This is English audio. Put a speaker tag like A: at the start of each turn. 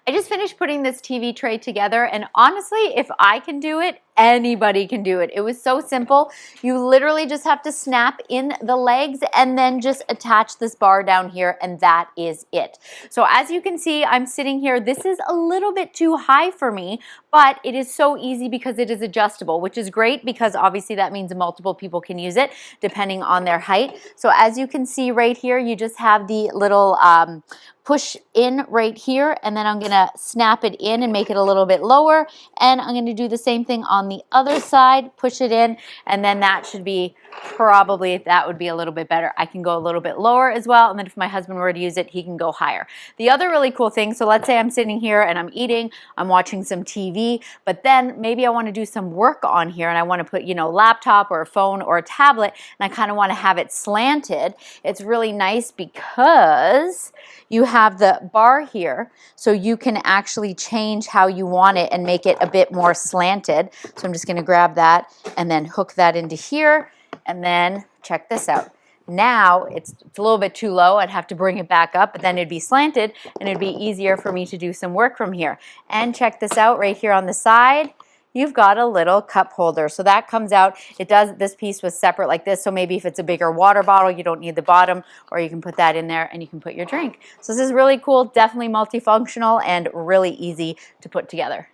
A: I just finished putting this TV tray together, and honestly, if I can do it, anybody can do it. It was so simple. You literally just have to snap in the legs and then just attach this bar down here, and that is it. So as you can see, I'm sitting here. This is a little bit too high for me, but it is so easy because it is adjustable, which is great because obviously that means multiple people can use it depending on their height. So as you can see right here, you just have the little push in right here, and then I'm gonna snap it in and make it a little bit lower, and I'm gonna do the same thing on the other side, push it in, and then that should be probably, that would be a little bit better. I can go a little bit lower as well, and then if my husband were to use it, he can go higher. The other really cool thing, so let's say I'm sitting here and I'm eating, I'm watching some TV, but then maybe I wanna do some work on here and I wanna put, you know, laptop or a phone or a tablet, and I kinda wanna have it slanted. It's really nice because you have the bar here, so you can actually change how you want it and make it a bit more slanted. So I'm just gonna grab that and then hook that into here, and then check this out. Now it's a little bit too low. I'd have to bring it back up, but then it'd be slanted and it'd be easier for me to do some work from here. And check this out right here on the side. You've got a little cup holder. So that comes out, it does, this piece was separate like this, so maybe if it's a bigger water bottle, you don't need the bottom, or you can put that in there and you can put your drink. So this is really cool, definitely multifunctional and really easy to put together.